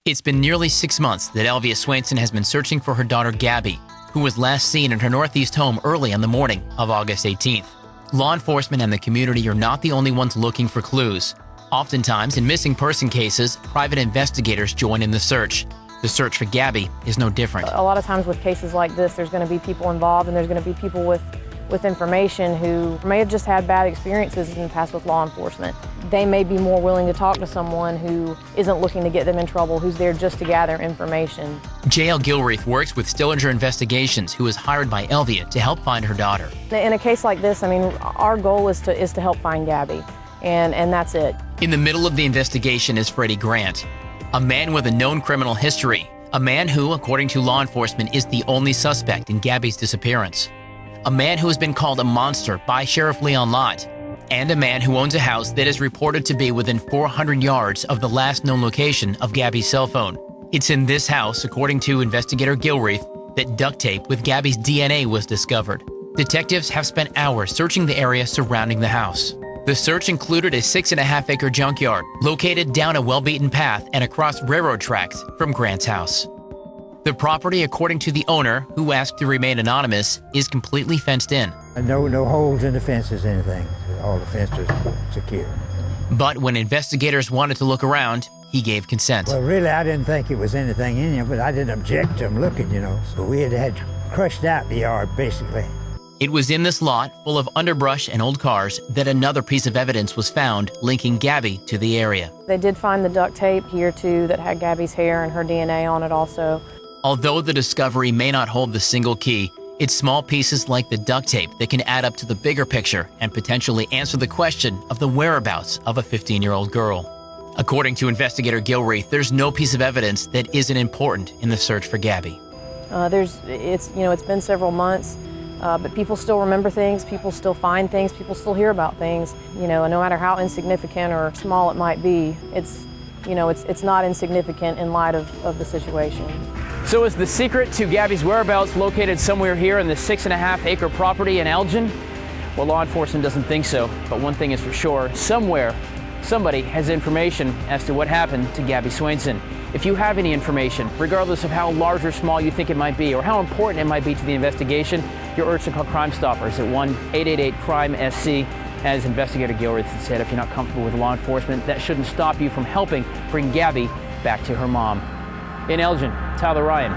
It's been nearly 6 months that Gabbiee Swainson has been searching for her daughter Gabby, who was last seen in her Northeast home early on the morning of August 18th. Law enforcement and the community are not the only ones looking for clues. Oftentimes, in missing person cases, private investigators join in the search. The search for Gabby is no different. A lot of times with cases like this, there's going to be people involved, and there's going to be people with information who may have just had bad experiences in the past with law enforcement. They may be more willing to talk to someone who isn't looking to get them in trouble, who's there just to gather information. J.L. Gilreath works with Stillinger Investigations, who was hired by Gabbiee to help find her daughter. In a case like this, I mean, our goal is to help find Gabby, and that's it. In the middle of the investigation is Freddie Grant, a man with a known criminal history, a man who, according to law enforcement, is the only suspect in Gabby's disappearance. A man who has been called a monster by Sheriff Leon Lott, and a man who owns a house that is reported to be within 400 yards of the last known location of Gabby's cell phone. It's in this house, according to investigator Gilreath, that duct tape with Gabby's DNA was discovered. Detectives have spent hours searching the area surrounding the house. The search included a 6.5-acre junkyard located down a well-beaten path and across railroad tracks from Grant's house. The property, according to the owner, who asked to remain anonymous, is completely fenced in. No holes in the fences, anything. All the fences are secure. But when investigators wanted to look around, he gave consent. Well, really, I didn't think it was anything in there, but I didn't object to them looking, So we had crushed out the yard, basically. It was in this lot, full of underbrush and old cars, that another piece of evidence was found linking Gabby to the area. They did find the duct tape here, too, that had Gabby's hair and her DNA on it also. Although the discovery may not hold the single key, it's small pieces like the duct tape that can add up to the bigger picture and potentially answer the question of the whereabouts of a 15-year-old girl. According to investigator Gilreath, there's no piece of evidence that isn't important in the search for Gabby. It's been several months, but people still remember things, people still find things, people still hear about things. No matter how insignificant or small it might be, it's not insignificant in light of the situation. So is the secret to Gabby's whereabouts located somewhere here in the 6.5-acre property in Elgin? Well, law enforcement doesn't think so, but one thing is for sure, somewhere, somebody has information as to what happened to Gabbiee Swainson. If you have any information, regardless of how large or small you think it might be or how important it might be to the investigation, you're urged to call Crime Stoppers at 1-888-CRIME-SC. As investigator Gilreath said, if you're not comfortable with law enforcement, that shouldn't stop you from helping bring Gabby back to her mom. In Elgin, Tyler Ryan,